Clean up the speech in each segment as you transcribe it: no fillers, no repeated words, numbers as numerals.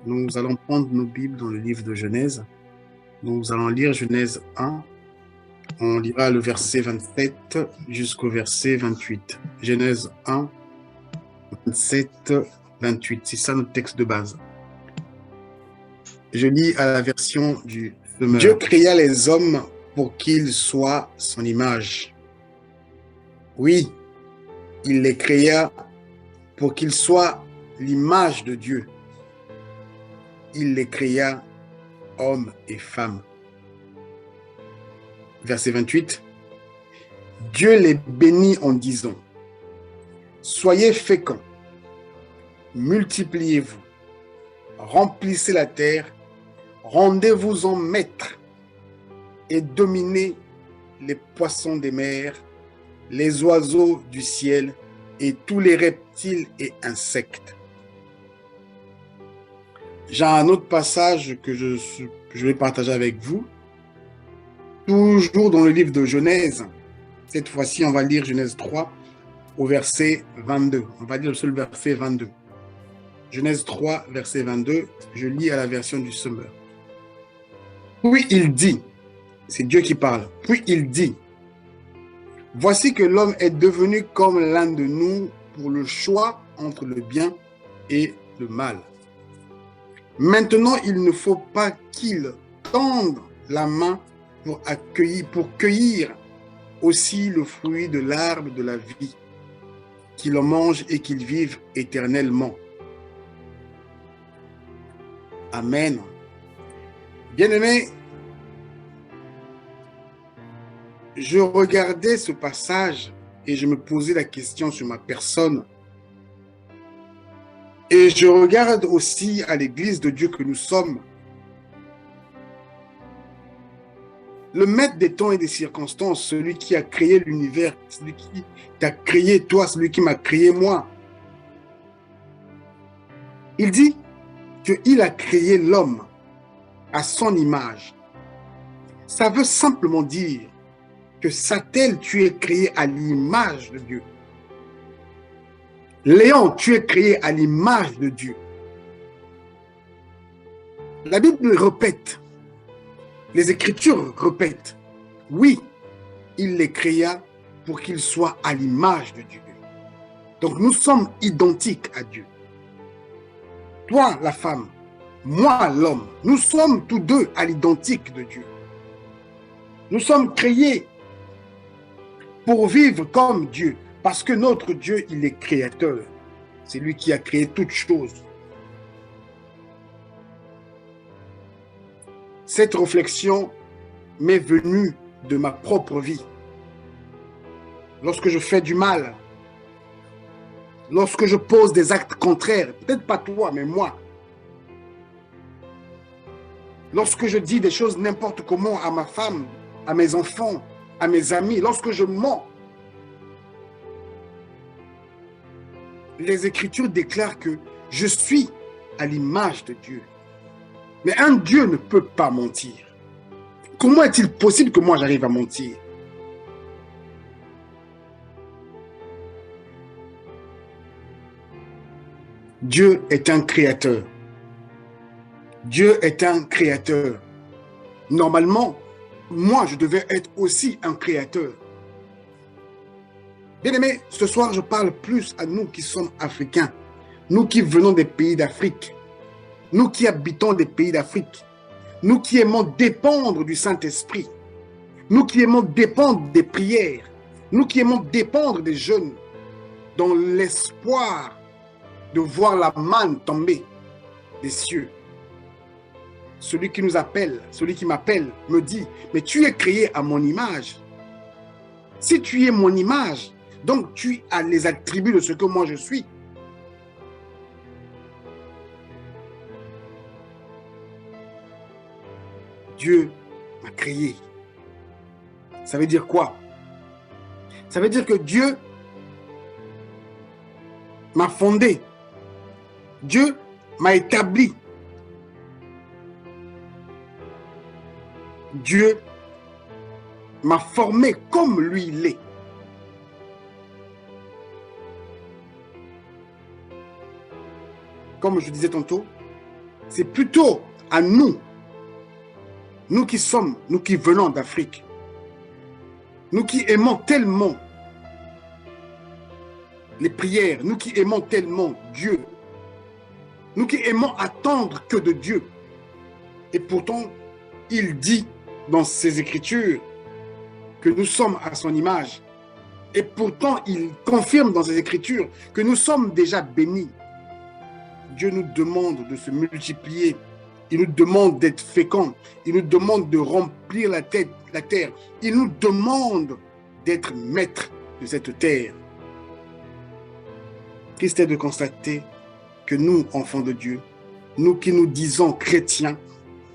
Nous allons prendre nos Bibles dans le livre de Genèse. Nous allons lire Genèse 1. On lira le verset 27 jusqu'au verset 28. Genèse 1, 27, 28. C'est ça notre texte de base. Je lis à la version du Semeur. Dieu créa les hommes pour qu'ils soient son image. Oui, il les créa pour qu'ils soient l'image de Dieu. Il les créa hommes et femmes. Verset 28. Dieu les bénit en disant: soyez féconds, multipliez-vous, remplissez la terre, rendez-vous-en maîtres et dominez les poissons des mers, les oiseaux du ciel et tous les reptiles et insectes. J'ai un autre passage que je vais partager avec vous, toujours dans le livre de Genèse. Cette fois-ci, on va lire Genèse 3 au verset 22. On va lire le seul verset 22. Genèse 3, verset 22, je lis à la version du Semeur. Puis il dit, c'est Dieu qui parle, puis il dit: voici que l'homme est devenu comme l'un de nous pour le choix entre le bien et le mal. Maintenant, il ne faut pas qu'il tende la main pour cueillir aussi le fruit de l'arbre de la vie, qu'il en mange et qu'il vive éternellement. Amen. Bien-aimés, je regardais ce passage et je me posais la question sur ma personne. Et je regarde aussi à l'église de Dieu que nous sommes. Le maître des temps et des circonstances, celui qui a créé l'univers, celui qui t'a créé toi, celui qui m'a créé moi. Il dit qu'il a créé l'homme à son image. Ça veut simplement dire que Satel, tu es créé à l'image de Dieu. Léon, tu es créé à l'image de Dieu. La Bible répète, les Écritures répètent, oui, il les créa pour qu'ils soient à l'image de Dieu. Donc nous sommes identiques à Dieu. Toi, la femme, moi, l'homme, nous sommes tous deux à l'identique de Dieu. Nous sommes créés pour vivre comme Dieu, parce que notre Dieu, il est créateur. C'est lui qui a créé toutes choses. Cette réflexion m'est venue de ma propre vie. Lorsque je fais du mal, lorsque je pose des actes contraires, peut-être pas toi, mais moi, lorsque je dis des choses n'importe comment à ma femme, à mes enfants, à mes amis, lorsque je mens, les Écritures déclarent que je suis à l'image de Dieu. Mais un Dieu ne peut pas mentir. Comment est-il possible que moi j'arrive à mentir? Dieu est un créateur. Dieu est un créateur. Normalement, moi je devais être aussi un créateur. Bien-aimés, ce soir, je parle plus à nous qui sommes africains, nous qui venons des pays d'Afrique, nous qui habitons des pays d'Afrique, nous qui aimons dépendre du Saint-Esprit, nous qui aimons dépendre des prières, nous qui aimons dépendre des jeûnes, dans l'espoir de voir la manne tomber des cieux. Celui qui nous appelle, celui qui m'appelle, me dit, mais tu es créé à mon image. Si tu es mon image, donc tu as les attributs de ce que moi je suis. Dieu m'a créé. Ça veut dire quoi? Ça veut dire que Dieu m'a fondé. Dieu m'a établi. Dieu m'a formé comme lui il est. Comme je disais tantôt, C'est plutôt à nous, nous qui venons d'Afrique, nous qui aimons tellement les prières, nous qui aimons tellement Dieu, nous qui aimons attendre que de Dieu. Et pourtant, il dit dans ses Écritures que nous sommes à son image. Et pourtant, il confirme dans ses Écritures que nous sommes déjà bénis. Dieu nous demande de se multiplier. Il nous demande d'être féconds. Il nous demande de remplir la terre. Il nous demande d'être maître de cette terre. Triste est de constater que nous, enfants de Dieu, nous qui nous disons chrétiens,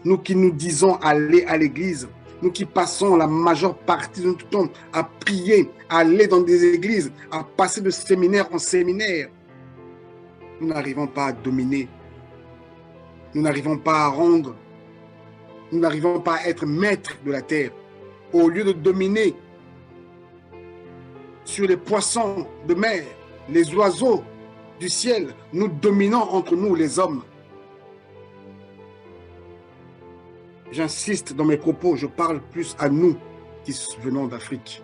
nous qui nous disons aller à l'église, nous qui passons la majeure partie de notre temps à prier, à aller dans des églises, à passer de séminaire en séminaire, nous n'arrivons pas à dominer, nous n'arrivons pas à rendre, nous n'arrivons pas à être maîtres de la terre. Au lieu de dominer sur les poissons de mer, les oiseaux du ciel, nous dominons entre nous les hommes. J'insiste dans mes propos, je parle plus à nous qui venons d'Afrique.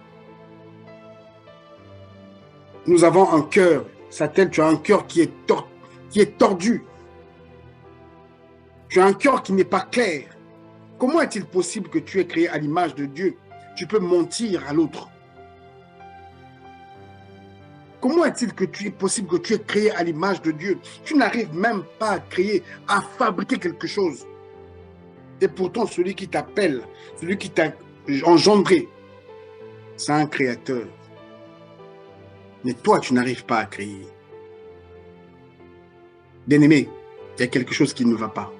Nous avons un cœur, Satel, tu as un cœur qui est tordu. Tu as un cœur qui n'est pas clair. Comment est-il possible que tu es créé à l'image de Dieu? Tu peux mentir à l'autre. Comment est-il possible que tu es créé à l'image de Dieu? Tu n'arrives même pas à créer, à fabriquer quelque chose. Et pourtant, celui qui t'appelle, celui qui t'a engendré, c'est un créateur. Mais toi, tu n'arrives pas à créer. Bien-aimé, il y a quelque chose qui ne va pas.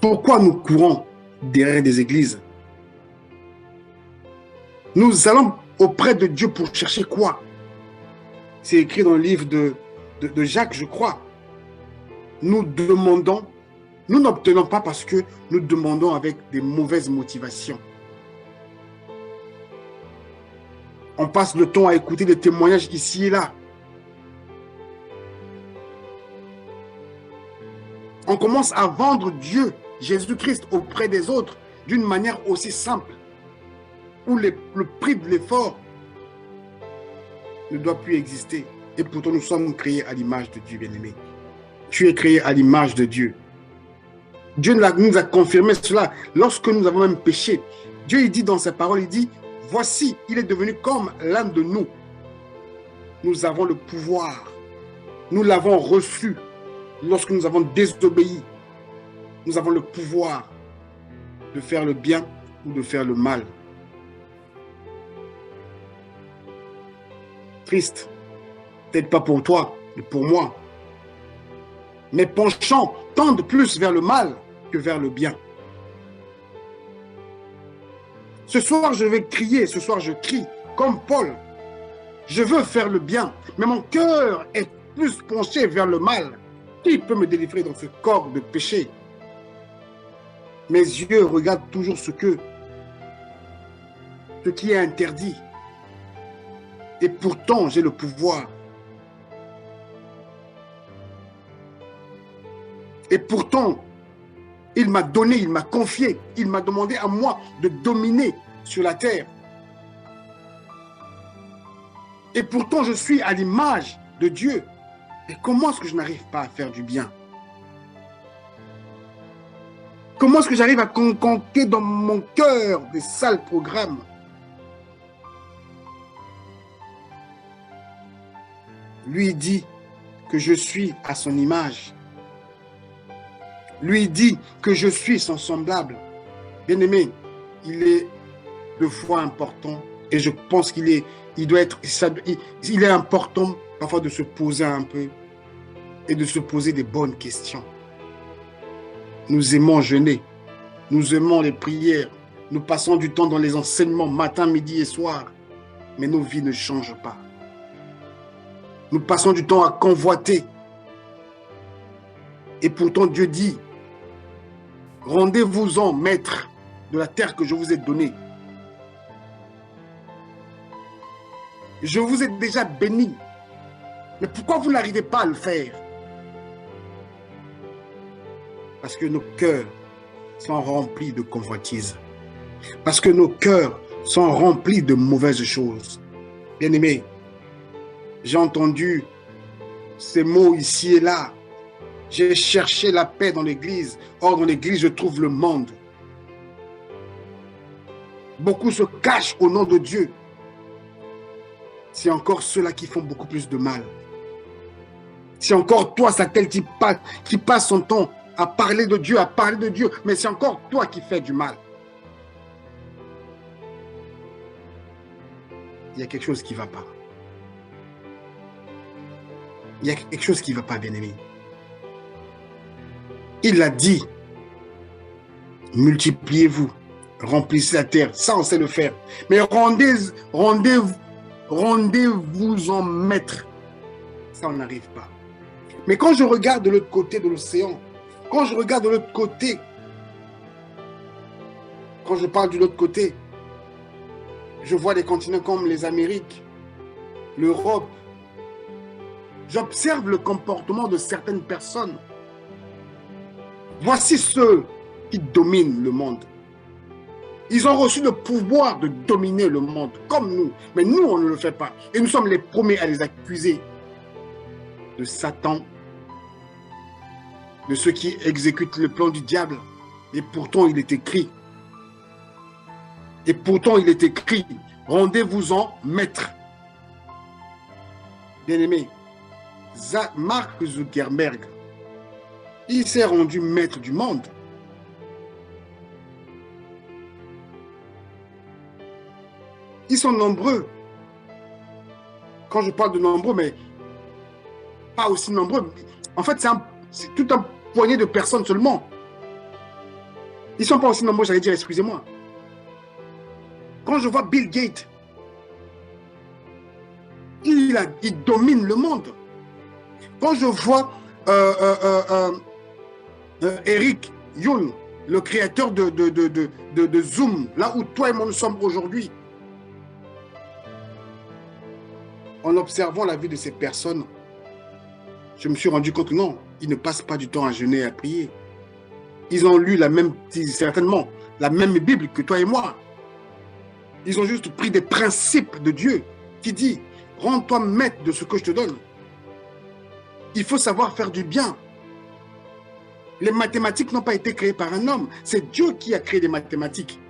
Pourquoi nous courons derrière des églises? Nous allons auprès de Dieu pour chercher quoi? C'est écrit dans le livre de Jacques, je crois. Nous demandons, nous n'obtenons pas parce que nous demandons avec des mauvaises motivations. On passe le temps à écouter des témoignages ici et là. On commence à vendre Dieu, Jésus-Christ, auprès des autres d'une manière aussi simple, où le prix de l'effort ne doit plus exister. Et pourtant, nous sommes créés à l'image de Dieu, bien-aimé. Tu es créé à l'image de Dieu. Dieu nous a confirmé cela lorsque nous avons même péché. Dieu, il dit dans sa parole, il dit, voici, il est devenu comme l'un de nous. Nous avons le pouvoir. Nous l'avons reçu lorsque nous avons désobéi. Nous avons le pouvoir de faire le bien ou de faire le mal. Triste, peut-être pas pour toi, mais pour moi. Mes penchants tendent plus vers le mal que vers le bien. Ce soir, je vais crier, ce soir, je crie comme Paul. Je veux faire le bien, mais mon cœur est plus penché vers le mal. Qui peut me délivrer dans ce corps de péché? Mes yeux regardent toujours ce qui est interdit. Et pourtant, j'ai le pouvoir. Et pourtant, il m'a donné, il m'a confié, il m'a demandé à moi de dominer sur la terre. Et pourtant, je suis à l'image de Dieu. Et comment est-ce que je n'arrive pas à faire du bien? Comment est-ce que j'arrive à concocter dans mon cœur des sales programmes? Lui dit que je suis à son image. Lui dit que je suis son semblable. Bien-aimé, il est deux fois important et je pense il est important parfois de se poser un peu et de se poser des bonnes questions. Nous aimons jeûner, nous aimons les prières, nous passons du temps dans les enseignements matin, midi et soir, mais nos vies ne changent pas. Nous passons du temps à convoiter. Et pourtant Dieu dit, rendez-vous-en maître de la terre que je vous ai donnée. Je vous ai déjà béni. Mais pourquoi vous n'arrivez pas à le faire? Parce que nos cœurs sont remplis de convoitises. Parce que nos cœurs sont remplis de mauvaises choses. Bien-aimés, j'ai entendu ces mots ici et là. J'ai cherché la paix dans l'église. Or, dans l'église, je trouve le monde. Beaucoup se cachent au nom de Dieu. C'est encore ceux-là qui font beaucoup plus de mal. C'est encore toi, Satan, qui passe son temps à parler de Dieu, mais c'est encore toi qui fais du mal. Il y a quelque chose qui ne va pas. Il y a quelque chose qui ne va pas, bien-aimé. Il a dit, multipliez-vous, remplissez la terre. Ça, on sait le faire. Mais rendez-vous en maître. Ça, on n'arrive pas. Mais quand je regarde de l'autre côté de l'océan, quand je regarde de l'autre côté, quand je parle de l'autre côté, je vois des continents comme les Amériques, l'Europe. J'observe le comportement de certaines personnes. Voici ceux qui dominent le monde. Ils ont reçu le pouvoir de dominer le monde, comme nous. Mais nous, on ne le fait pas. Et nous sommes les premiers à les accuser de Satan, de ceux qui exécutent le plan du diable. Et pourtant, il est écrit. Rendez-vous-en maître. Bien-aimé, Mark Zuckerberg, il s'est rendu maître du monde. Ils sont nombreux. Quand je parle de nombreux, mais pas aussi nombreux. En fait, c'est tout un poignée de personnes seulement. Ils ne sont pas aussi nombreux, j'allais dire, excusez-moi. Quand je vois Bill Gates, il domine le monde. Quand je vois Eric Yuan, le créateur de Zoom, là où toi et moi nous sommes aujourd'hui, en observant la vie de ces personnes, je me suis rendu compte que non, ils ne passent pas du temps à jeûner et à prier. Ils ont lu certainement la même Bible que toi et moi. Ils ont juste pris des principes de Dieu qui dit, rends-toi maître de ce que je te donne. Il faut savoir faire du bien. Les mathématiques n'ont pas été créées par un homme. C'est Dieu qui a créé les mathématiques.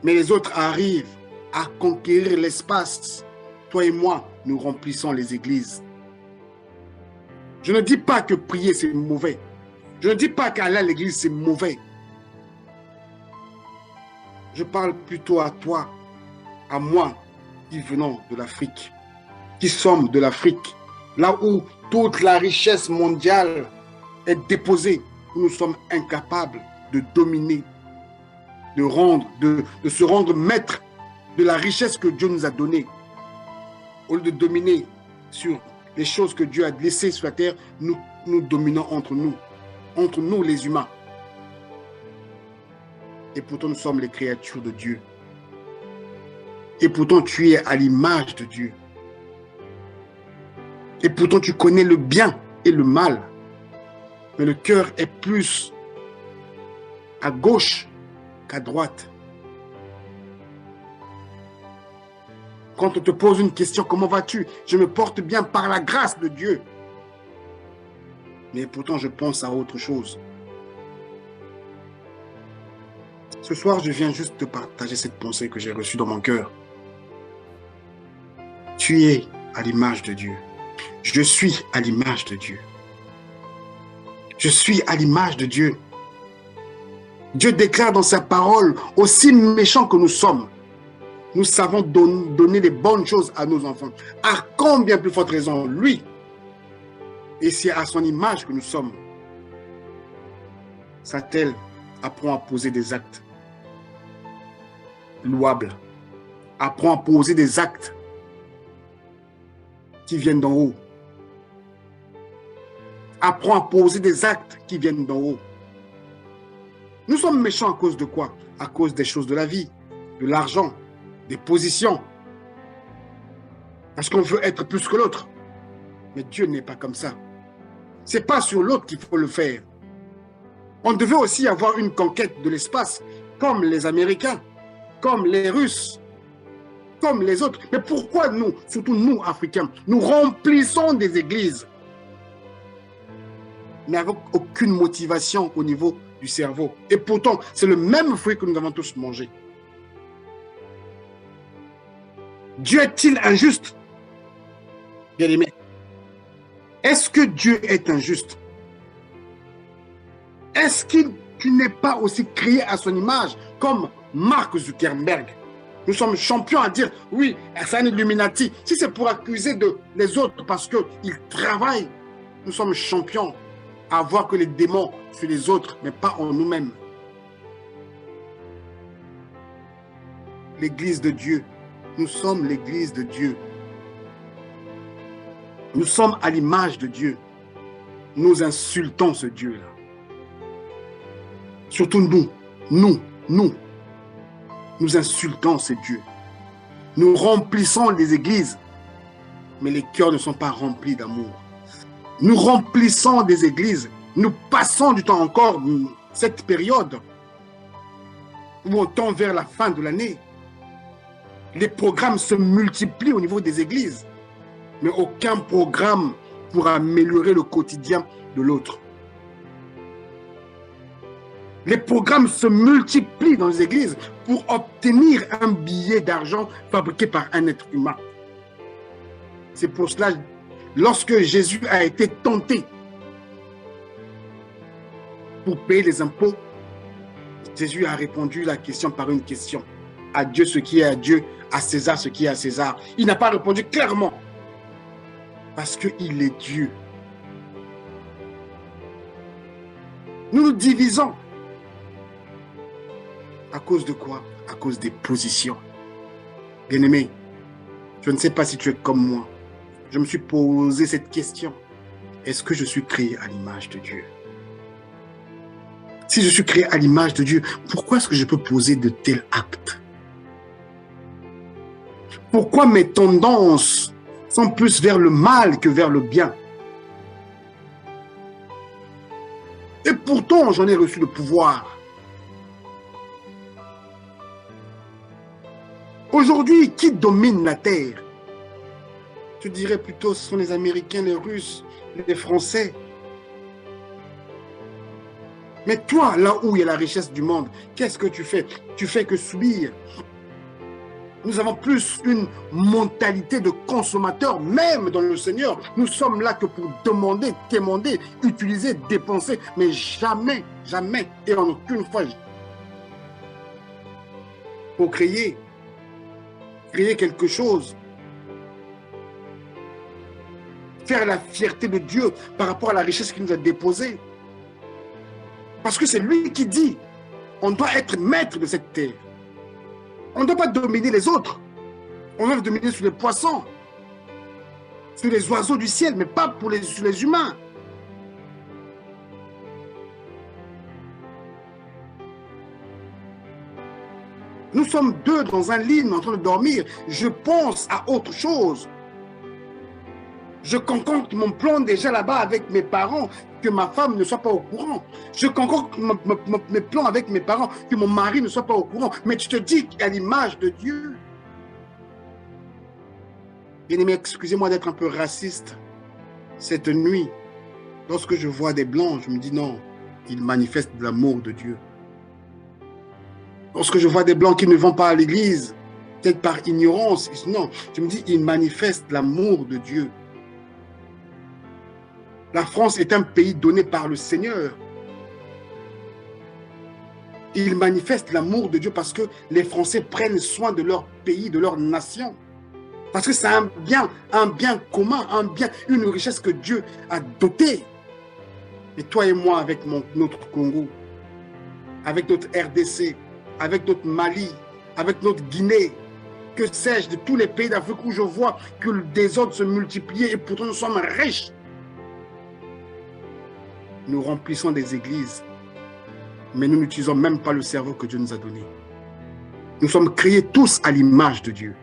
Mais les autres arrivent à conquérir l'espace. Toi et moi, nous remplissons les églises. Je ne dis pas que prier, c'est mauvais. Je ne dis pas qu'aller à l'église, c'est mauvais. Je parle plutôt à toi, à moi, qui venons de l'Afrique, qui sommes de l'Afrique, là où toute la richesse mondiale est déposée, où nous sommes incapables de dominer, de se rendre maître de la richesse que Dieu nous a donnée. Au lieu de dominer sur les choses que Dieu a laissées sur la terre, nous dominons entre nous les humains. Et pourtant nous sommes les créatures de Dieu. Et pourtant tu es à l'image de Dieu. Et pourtant tu connais le bien et le mal. Mais le cœur est plus à gauche qu'à droite. Quand on te pose une question, comment vas-tu? Je me porte bien par la grâce de Dieu. Mais pourtant je pense à autre chose. Ce soir, je viens juste te partager cette pensée que j'ai reçue dans mon cœur. Tu es à l'image de Dieu. Je suis à l'image de Dieu. Je suis à l'image de Dieu. Dieu déclare dans sa parole, aussi méchants que nous sommes, nous savons donner des bonnes choses à nos enfants. À combien plus forte raison, lui. Et c'est à son image que nous sommes. Satan apprend à poser des actes louables. Apprend à poser des actes qui viennent d'en haut. Apprend à poser des actes qui viennent d'en haut. Nous sommes méchants à cause de quoi? À cause des choses de la vie, de l'argent, des positions. Parce qu'on veut être plus que l'autre. Mais Dieu n'est pas comme ça. Ce n'est pas sur l'autre qu'il faut le faire. On devait aussi avoir une conquête de l'espace, comme les Américains, comme les Russes, comme les autres. Mais pourquoi nous, surtout nous, Africains, nous remplissons des églises, mais avec aucune motivation au niveau du cerveau? Et pourtant, c'est le même fruit que nous avons tous mangé. Dieu est-il injuste? Bien-aimé, est-ce que Dieu est injuste? Est-ce qu'il n'est pas aussi créé à son image comme Mark Zuckerberg? Nous sommes champions à dire, oui, c'est un Illuminati. Si c'est pour accuser les autres parce qu'ils travaillent, nous sommes champions à voir que les démons sur les autres, mais pas en nous-mêmes. L'Église de Dieu, nous sommes l'Église de Dieu. Nous sommes à l'image de Dieu. Nous insultons ce Dieu-là. Surtout nous insultons ce Dieu. Nous remplissons les églises, mais les cœurs ne sont pas remplis d'amour. Nous remplissons des églises, nous passons du temps encore, cette période où on tend vers la fin de l'année. Les programmes se multiplient au niveau des églises, mais aucun programme pour améliorer le quotidien de l'autre. Les programmes se multiplient dans les églises pour obtenir un billet d'argent fabriqué par un être humain. C'est pour cela, lorsque Jésus a été tenté pour payer les impôts, Jésus a répondu la question par une question. À Dieu ce qui est à Dieu, à César ce qui est à César. Il n'a pas répondu clairement parce qu'il est Dieu. Nous nous divisons. À cause de quoi? À cause des positions. Bien-aimé, je ne sais pas si tu es comme moi. Je me suis posé cette question. Est-ce que je suis créé à l'image de Dieu? Si je suis créé à l'image de Dieu, pourquoi est-ce que je peux poser de tels actes? Pourquoi mes tendances sont plus vers le mal que vers le bien? Et pourtant, j'en ai reçu le pouvoir. Aujourd'hui, qui domine la terre? Je dirais plutôt ce sont les Américains, les Russes, les Français. Mais toi, là où il y a la richesse du monde, qu'est-ce que tu fais? Tu fais que subir. Nous avons plus une mentalité de consommateur, même dans le Seigneur. Nous sommes là que pour demander, quémander, utiliser, dépenser, mais jamais, jamais, et en aucune fois, pour créer quelque chose, faire la fierté de Dieu par rapport à la richesse qu'il nous a déposée. Parce que c'est lui qui dit, on doit être maître de cette terre. On ne doit pas dominer les autres. On doit dominer sur les poissons, sur les oiseaux du ciel, mais pas sur les humains. Nous sommes deux dans un lit en train de dormir. Je pense à autre chose. Je concocte mon plan déjà là-bas avec mes parents, que ma femme ne soit pas au courant. Je concocte mes plans avec mes parents, que mon mari ne soit pas au courant. Mais tu te dis qu'à l'image de Dieu. Bien-aimé, excusez-moi d'être un peu raciste. Cette nuit, lorsque je vois des blancs, je me dis non, ils manifestent de l'amour de Dieu. Lorsque je vois des blancs qui ne vont pas à l'église, peut-être par ignorance, non, je me dis, ils manifestent l'amour de Dieu. La France est un pays donné par le Seigneur. Ils manifestent l'amour de Dieu parce que les Français prennent soin de leur pays, de leur nation. Parce que c'est un bien commun, une richesse que Dieu a dotée. Et toi et moi, avec notre Congo, avec notre RDC, avec notre Mali, avec notre Guinée, que sais-je, de tous les pays d'Afrique où je vois que le désordre se multiplie et pourtant nous sommes riches. Nous remplissons des églises, mais nous n'utilisons même pas le cerveau que Dieu nous a donné. Nous sommes créés tous à l'image de Dieu.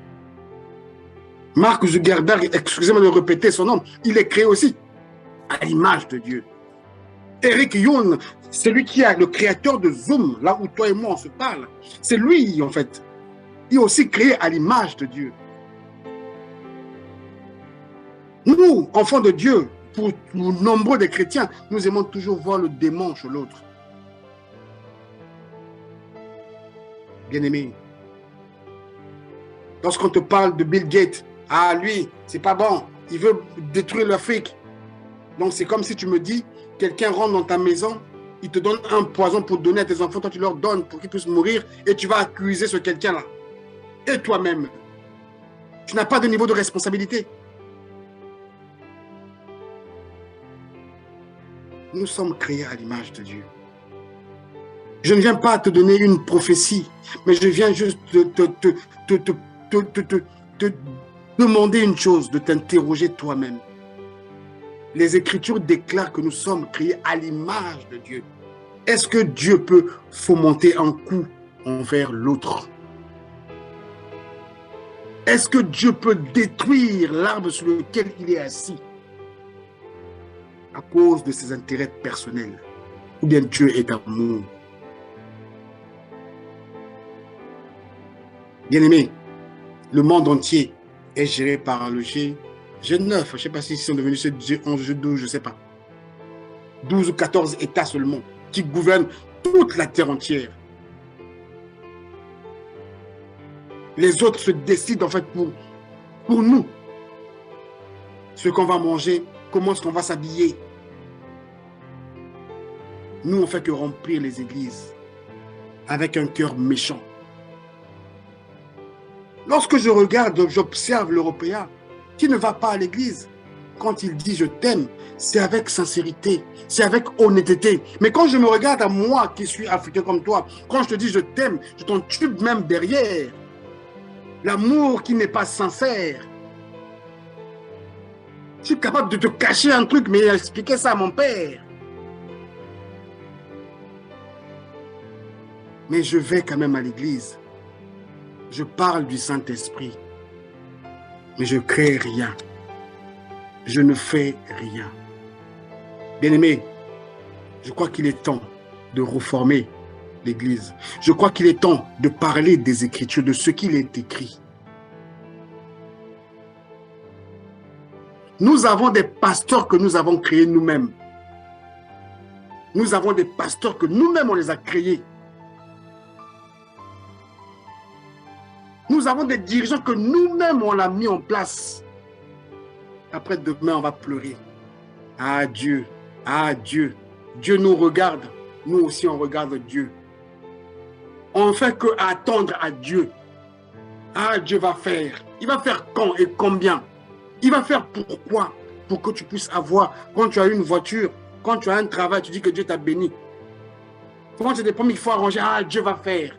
Mark Zuckerberg, excusez-moi de répéter son nom, il est créé aussi. à l'image de Dieu. Eric Young, c'est lui qui est le créateur de Zoom, là où toi et moi on se parle. C'est lui, en fait. Il est aussi créé à l'image de Dieu. Nous, enfants de Dieu, pour nombreux des chrétiens, nous aimons toujours voir le démon chez l'autre. Bien-aimé, lorsqu'on te parle de Bill Gates, ah lui, c'est pas bon, il veut détruire l'Afrique. Donc c'est comme si tu me dis, quelqu'un rentre dans ta maison, il te donne un poison pour donner à tes enfants, toi tu leur donnes pour qu'ils puissent mourir et tu vas accuser ce quelqu'un-là. Et toi-même, tu n'as pas de niveau de responsabilité. Nous sommes créés à l'image de Dieu. Je ne viens pas te donner une prophétie, mais je viens juste te demander une chose, de t'interroger toi-même. Les Écritures déclarent que nous sommes créés à l'image de Dieu. Est-ce que Dieu peut fomenter un coup envers l'autre? Est-ce que Dieu peut détruire l'arbre sur lequel il est assis à cause de ses intérêts personnels? Ou bien Dieu est amour? Bien-aimé, le monde entier est géré par le G9. Je ne sais pas s'ils sont devenus G11, G12, je ne sais pas. 12 ou 14 États seulement qui gouvernent toute la terre entière. Les autres se décident en fait pour nous. Ce qu'on va manger, comment est-ce qu'on va s'habiller. Nous, on ne fait que remplir les églises avec un cœur méchant. Lorsque je regarde, j'observe l'Européen qui ne va pas à l'église. Quand il dit « je t'aime », c'est avec sincérité, c'est avec honnêteté. Mais quand je me regarde à moi qui suis africain comme toi, quand je te dis « je t'aime », je t'en tue même derrière. L'amour qui n'est pas sincère. Je suis capable de te cacher un truc, mais expliquer ça à mon père. Mais je vais quand même à l'église. Je parle du Saint-Esprit. Mais je ne crée rien. Je ne fais rien. Bien-aimé, je crois qu'il est temps de reformer l'Église. Je crois qu'il est temps de parler des Écritures, de ce qu'il est écrit. Nous avons des pasteurs que nous avons créés nous-mêmes. Nous avons des pasteurs que nous-mêmes on les a créés. Nous avons des dirigeants que nous-mêmes on a mis en place. Après demain, on va pleurer. Ah Dieu, ah Dieu. Dieu nous regarde. Nous aussi, on regarde Dieu. On ne fait que attendre à Dieu. Ah, Dieu va faire. Il va faire quand et combien? Il va faire pourquoi? Pour que tu puisses avoir, quand tu as une voiture, quand tu as un travail, tu dis que Dieu t'a béni. Quand tu as des pommes, il faut arranger. Ah, Dieu va faire.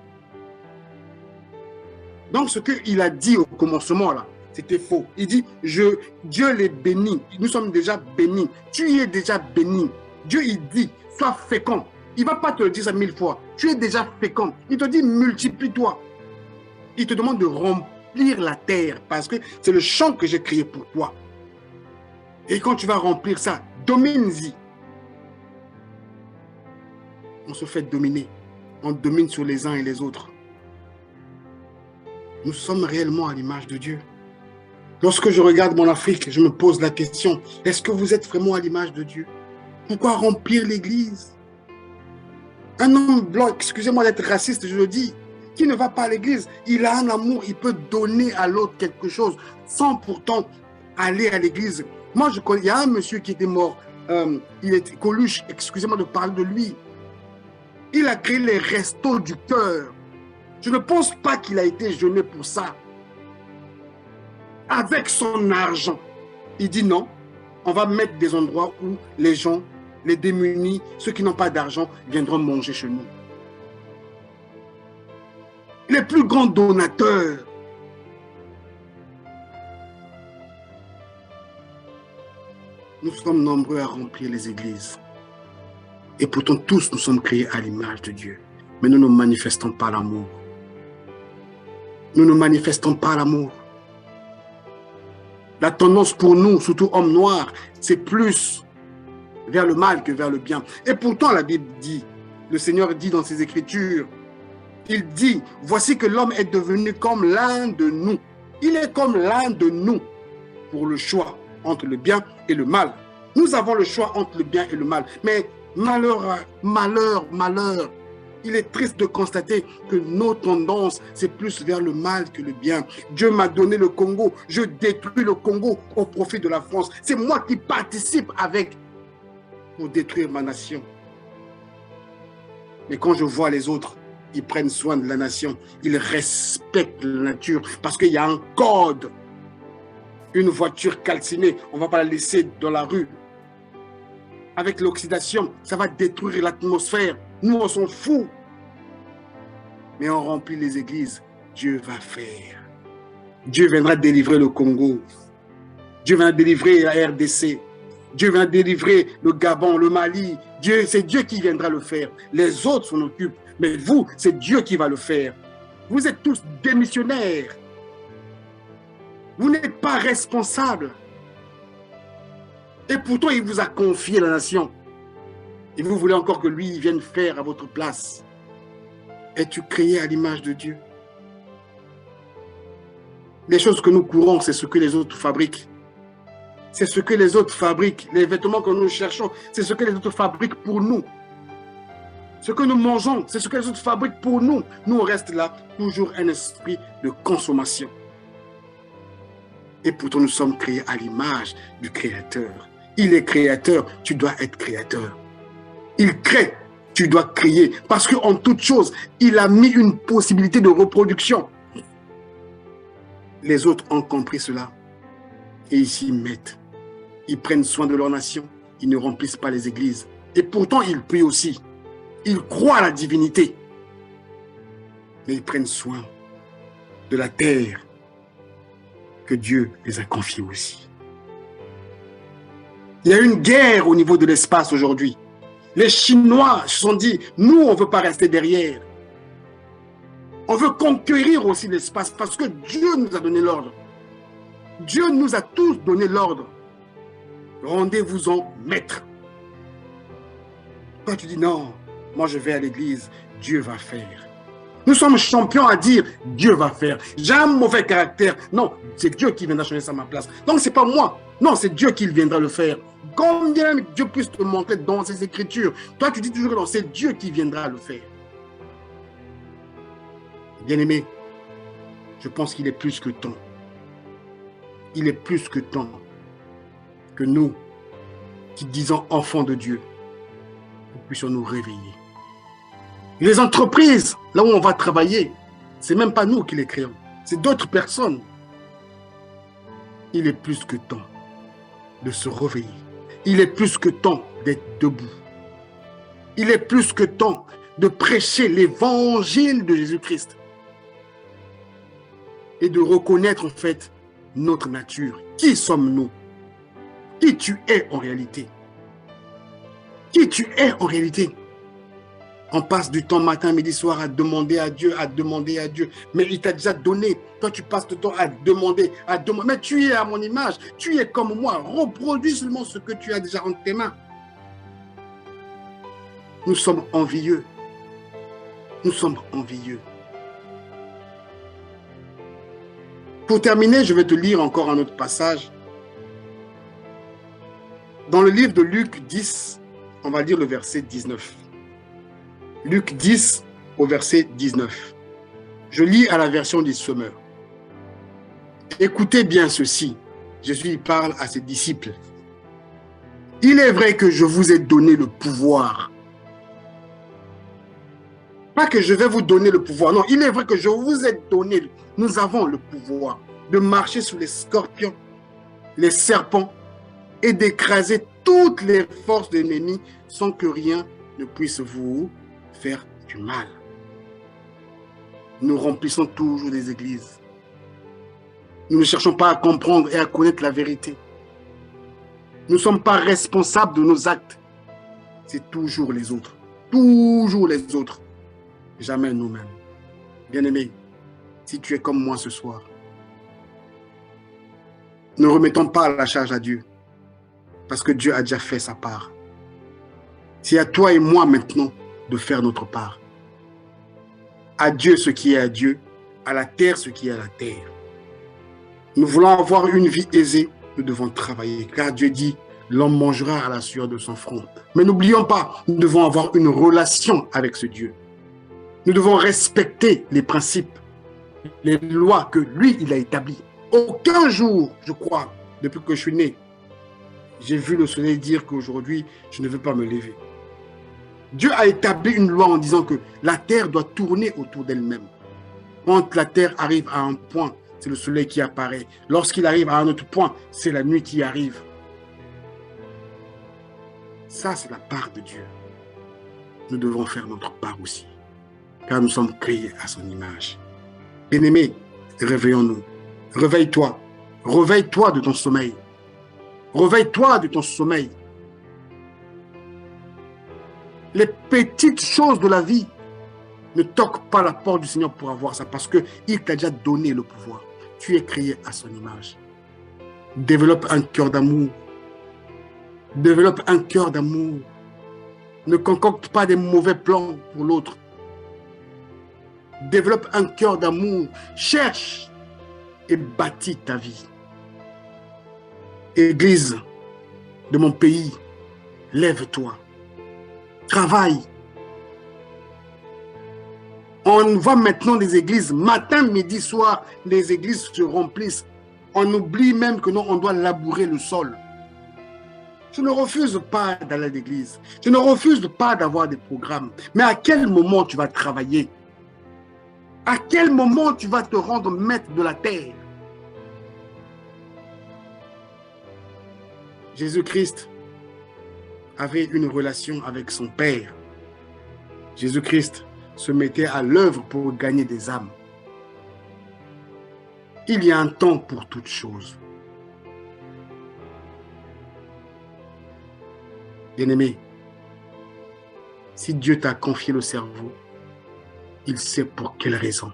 Donc, ce qu'il a dit au commencement, là, c'était faux. Il dit, Dieu les bénit. Nous sommes déjà bénis. Tu y es déjà béni. Dieu, il dit, sois fécond. Il ne va pas te le dire ça 1000 fois. Tu es déjà fécond. Il te dit, multiplie-toi. Il te demande de remplir la terre parce que c'est le champ que j'ai créé pour toi. Et quand tu vas remplir ça, domine-y. On se fait dominer. On domine sur les uns et les autres. Nous sommes réellement à l'image de Dieu. Lorsque je regarde mon Afrique, je me pose la question, est-ce que vous êtes vraiment à l'image de Dieu? Pourquoi remplir l'église? Un homme blanc, excusez-moi d'être raciste, je le dis, qui ne va pas à l'église, il a un amour, il peut donner à l'autre quelque chose sans pourtant aller à l'église. Moi, je connais, il y a un monsieur qui était mort, il était Coluche, excusez-moi de parler de lui. Il a créé les restos du cœur. Je ne pense pas qu'il a été jeûné pour ça. Avec son argent, il dit non, on va mettre des endroits où les gens, les démunis, ceux qui n'ont pas d'argent, viendront manger chez nous. Les plus grands donateurs. Nous sommes nombreux à remplir les églises. Et pourtant, tous nous sommes créés à l'image de Dieu. Mais nous ne manifestons pas l'amour. Nous ne manifestons pas l'amour. La tendance pour nous, surtout hommes noirs, c'est plus vers le mal que vers le bien. Et pourtant, la Bible dit, le Seigneur dit dans ses Écritures, il dit, voici que l'homme est devenu comme l'un de nous. Il est comme l'un de nous pour le choix entre le bien et le mal. Nous avons le choix entre le bien et le mal. Mais malheur, il est triste de constater que nos tendances, c'est plus vers le mal que le bien. Dieu m'a donné le Congo. Je détruis le Congo au profit de la France. C'est moi qui participe avec pour détruire ma nation. Mais quand je vois les autres, ils prennent soin de la nation. Ils respectent la nature parce qu'il y a un code. Une voiture calcinée, on ne va pas la laisser dans la rue. Avec l'oxydation, ça va détruire l'atmosphère. Nous, on s'en fout. Mais on remplit les églises. Dieu va faire. Dieu viendra délivrer le Congo. Dieu viendra délivrer la RDC. Dieu viendra délivrer le Gabon, le Mali. C'est Dieu qui viendra le faire. Les autres s'en occupent. Mais vous, c'est Dieu qui va le faire. Vous êtes tous démissionnaires. Vous n'êtes pas responsables. Et pourtant, il vous a confié la nation. Et vous voulez encore que lui vienne faire à votre place. Es-tu créé à l'image de Dieu? Les choses que nous courons, c'est ce que les autres fabriquent. C'est ce que les autres fabriquent. Les vêtements que nous cherchons, c'est ce que les autres fabriquent pour nous. Ce que nous mangeons, c'est ce que les autres fabriquent pour nous. Nous, on reste là, toujours un esprit de consommation. Et pourtant, nous sommes créés à l'image du Créateur. Il est créateur, tu dois être créateur. Il crée, tu dois créer. Parce qu'en toute chose, il a mis une possibilité de reproduction. Les autres ont compris cela. Et ils s'y mettent. Ils prennent soin de leur nation. Ils ne remplissent pas les églises. Et pourtant, ils prient aussi. Ils croient à la divinité. Mais ils prennent soin de la terre que Dieu les a confiés aussi. Il y a une guerre au niveau de l'espace aujourd'hui. Les Chinois se sont dit, nous, on ne veut pas rester derrière. On veut conquérir aussi l'espace parce que Dieu nous a donné l'ordre. Dieu nous a tous donné l'ordre. Rendez-vous-en maître. Quand tu dis non, moi je vais à l'église, Dieu va faire. Nous sommes champions à dire Dieu va faire. J'ai un mauvais caractère. Non, c'est Dieu qui viendra changer ça à ma place. Donc ce n'est pas moi. Non, c'est Dieu qui viendra le faire. Combien Dieu puisse te montrer dans ses Écritures. Toi, tu dis toujours que non, c'est Dieu qui viendra le faire. Bien-aimé, je pense qu'il est plus que temps. Il est plus que temps que nous, qui disons enfants de Dieu, nous puissions nous réveiller. Les entreprises, là où on va travailler, ce n'est même pas nous qui les créons, c'est d'autres personnes. Il est plus que temps de se réveiller. Il est plus que temps d'être debout. Il est plus que temps de prêcher l'évangile de Jésus-Christ et de reconnaître en fait notre nature. Qui sommes-nous? Qui tu es en réalité? Qui tu es en réalité? On passe du temps matin, midi, soir à demander à Dieu, mais il t'a déjà donné. Toi, tu passes le temps à demander. Mais tu es à mon image, tu es comme moi. Reproduis seulement ce que tu as déjà entre tes mains. Nous sommes envieux. Nous sommes envieux. Pour terminer, je vais te lire encore un autre passage. Dans le livre de Luc 10, on va lire le verset 19. Luc 10 au verset 19. Je lis à la version du Semeur. Écoutez bien ceci. Jésus parle à ses disciples. Il est vrai que je vous ai donné le pouvoir. Pas que je vais vous donner le pouvoir. Non, il est vrai que je vous ai donné. Nous avons le pouvoir de marcher sur les scorpions, les serpents et d'écraser toutes les forces de l'ennemi sans que rien ne puisse vous faire du mal. Nous remplissons toujours des églises. Nous ne cherchons pas à comprendre et à connaître la vérité. Nous ne sommes pas responsables de nos actes. C'est toujours les autres. Toujours les autres. Jamais nous-mêmes. Bien-aimé, si tu es comme moi ce soir, ne remettons pas la charge à Dieu. Parce que Dieu a déjà fait sa part. C'est à toi et moi maintenant de faire notre part. À Dieu ce qui est à Dieu, à la terre ce qui est à la terre. Nous voulons avoir une vie aisée, nous devons travailler, car Dieu dit, l'homme mangera à la sueur de son front. Mais n'oublions pas, nous devons avoir une relation avec ce Dieu. Nous devons respecter les principes, les lois que lui, il a établies. Aucun jour, je crois, depuis que je suis né, j'ai vu le soleil dire qu'aujourd'hui, je ne veux pas me lever. Dieu a établi une loi en disant que la terre doit tourner autour d'elle-même. Quand la terre arrive à un point, c'est le soleil qui apparaît. Lorsqu'il arrive à un autre point, c'est la nuit qui arrive. Ça, c'est la part de Dieu. Nous devons faire notre part aussi, car nous sommes créés à son image. Bien-aimés, réveillons-nous. Réveille-toi. Réveille-toi de ton sommeil. Réveille-toi de ton sommeil. Les petites choses de la vie, ne toque pas la porte du Seigneur pour avoir ça, parce qu'il t'a déjà donné le pouvoir. Tu es créé à son image. Développe un cœur d'amour. Développe un cœur d'amour. Ne concocte pas des mauvais plans pour l'autre. Développe un cœur d'amour. Cherche et bâtis ta vie. Église de mon pays, lève-toi. Travaille. On voit maintenant des églises, matin, midi, soir, les églises se remplissent. On oublie même que non, on doit labourer le sol. Je ne refuse pas d'aller à l'église. Je ne refuse pas d'avoir des programmes. Mais à quel moment tu vas travailler? À quel moment tu vas te rendre maître de la terre? Jésus-Christ avait une relation avec son Père. Jésus-Christ se mettait à l'œuvre pour gagner des âmes. Il y a un temps pour toutes choses. Bien-aimé, si Dieu t'a confié le cerveau, il sait pour quelle raison.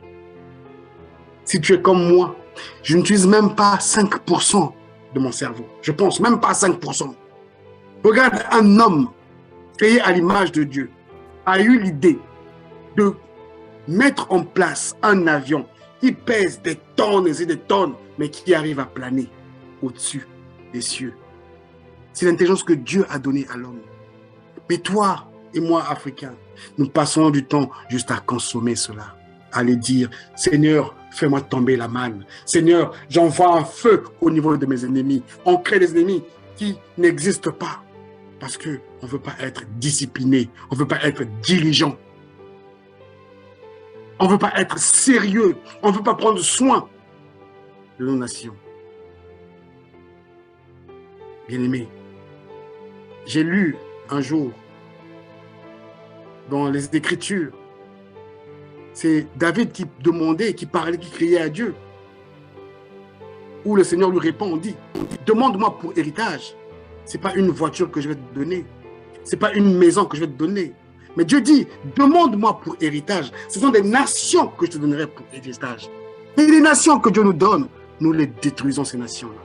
Si tu es comme moi, je n'utilise même pas 5% de mon cerveau. Je pense même pas à 5%. Regarde, un homme créé à l'image de Dieu a eu l'idée de mettre en place un avion qui pèse des tonnes et des tonnes, mais qui arrive à planer au-dessus des cieux. C'est l'intelligence que Dieu a donnée à l'homme. Mais toi et moi, Africains, nous passons du temps juste à consommer cela, à aller dire, Seigneur, fais-moi tomber la manne. Seigneur, j'envoie un feu au niveau de mes ennemis. On crée des ennemis qui n'existent pas parce qu'on ne veut pas être discipliné, on ne veut pas être diligent. On ne veut pas être sérieux, on ne veut pas prendre soin de nos nations. Bien-aimés, j'ai lu un jour dans les Écritures, c'est David qui demandait, qui parlait, qui criait à Dieu, où le Seigneur lui répond, on dit, demande-moi pour héritage. Ce n'est pas une voiture que je vais te donner, ce n'est pas une maison que je vais te donner. Mais Dieu dit, demande-moi pour héritage. Ce sont des nations que je te donnerai pour héritage. Et les nations que Dieu nous donne, nous les détruisons, ces nations-là.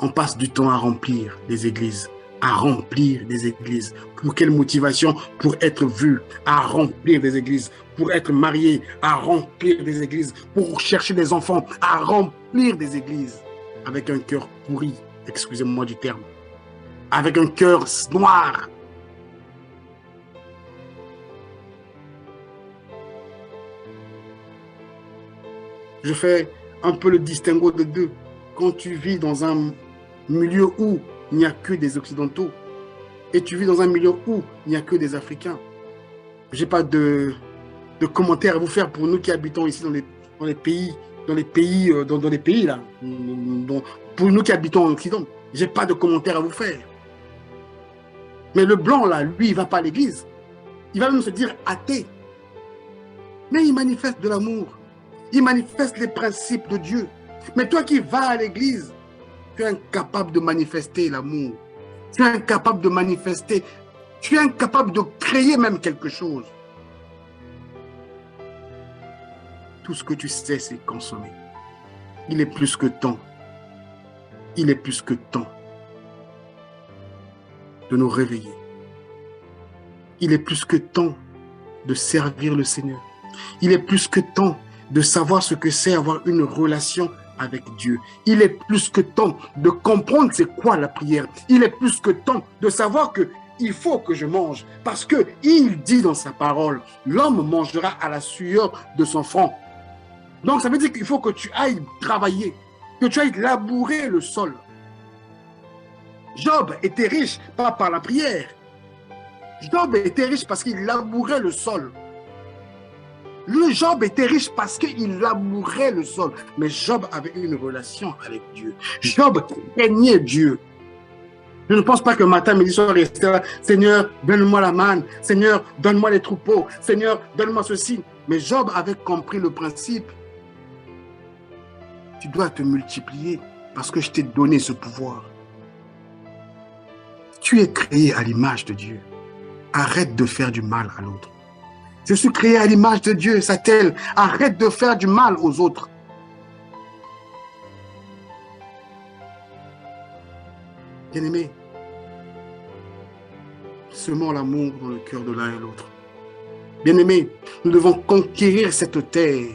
On passe du temps à remplir des églises, à remplir des églises. Pour quelle motivation? Pour être vu, à remplir des églises. Pour être marié, à remplir des églises. Pour chercher des enfants, à remplir des églises. Avec un cœur pourri, excusez-moi du terme. Avec un cœur noir. Je fais un peu le distinguo de deux. Quand tu vis dans un milieu où il n'y a que des Occidentaux et tu vis dans un milieu où il n'y a que des Africains, je n'ai pas de commentaires à vous faire pour nous qui habitons ici dans les pays là, pour nous qui habitons en Occident. Je n'ai pas de commentaires à vous faire. Mais le blanc là, lui, il ne va pas à l'église. Il va même se dire athée. Mais il manifeste de l'amour. Il manifeste les principes de Dieu. Mais toi qui vas à l'église, tu es incapable de manifester l'amour. Tu es incapable de manifester. Tu es incapable de créer même quelque chose. Tout ce que tu sais, c'est consommer. Il est plus que temps. Il est plus que temps de nous réveiller Il est plus que temps de servir le Seigneur. Il est plus que temps de savoir ce que c'est avoir une relation avec Dieu. Il est plus que temps de comprendre c'est quoi la prière. Il est plus que temps de savoir que il faut que je mange parce que il dit dans sa parole, l'homme mangera à la sueur de son front. Donc ça veut dire qu'il faut que tu ailles travailler, que tu ailles labourer le sol. Job était riche pas par la prière. Job était riche parce qu'il labourait le sol. Le Job était riche parce qu'il labourait le sol. Mais Job avait une relation avec Dieu. Job craignait Dieu. Je ne pense pas que matin, midi, soir, restait là. Seigneur, donne-moi la manne. Seigneur, donne-moi les troupeaux. Seigneur, donne-moi ceci. Mais Job avait compris le principe. Tu dois te multiplier parce que je t'ai donné ce pouvoir. Tu es créé à l'image de Dieu. Arrête de faire du mal à l'autre. Je suis créé à l'image de Dieu, Satel. Arrête de faire du mal aux autres. Bien-aimés, semons l'amour dans le cœur de l'un et l'autre. Bien-aimés, nous devons conquérir cette terre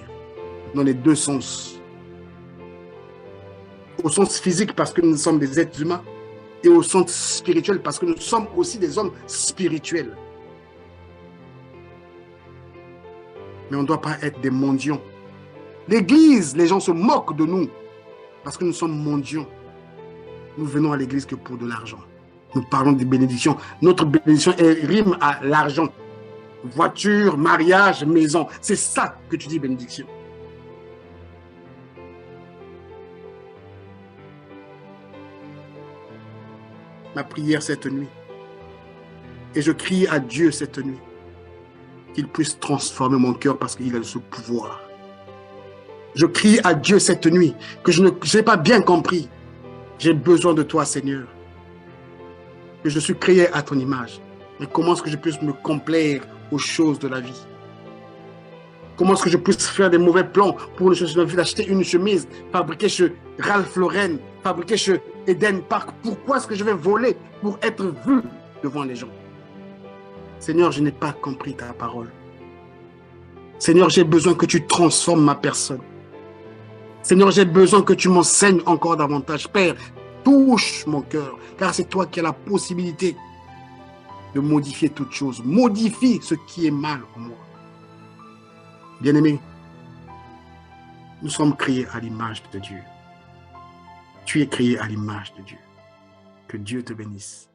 dans les deux sens. Au sens physique parce que nous sommes des êtres humains et au sens spirituel parce que nous sommes aussi des hommes spirituels. Mais on ne doit pas être des mendiants. L'église, les gens se moquent de nous parce que nous sommes mendiants. Nous venons à l'église que pour de l'argent. Nous parlons des bénédictions. Notre bénédiction rime à l'argent. Voiture, mariage, maison. C'est ça que tu dis bénédiction. Ma prière cette nuit. Et je crie à Dieu cette nuit. Qu'il puisse transformer mon cœur parce qu'il a ce pouvoir. Je crie à Dieu cette nuit que je n'ai pas bien compris. J'ai besoin de toi, Seigneur. Que je suis créé à ton image. Mais comment est-ce que je puisse me complaire aux choses de la vie? Comment est-ce que je puisse faire des mauvais plans pour acheter une chemise fabriquée chez Ralph Lauren, fabriquée chez Eden Park? Pourquoi est-ce que je vais voler pour être vu devant les gens? Seigneur, je n'ai pas compris ta parole. Seigneur, j'ai besoin que tu transformes ma personne. Seigneur, j'ai besoin que tu m'enseignes encore davantage. Père, touche mon cœur, car c'est toi qui as la possibilité de modifier toute chose. Modifie ce qui est mal en moi. Bien-aimé, nous sommes créés à l'image de Dieu. Tu es créé à l'image de Dieu. Que Dieu te bénisse.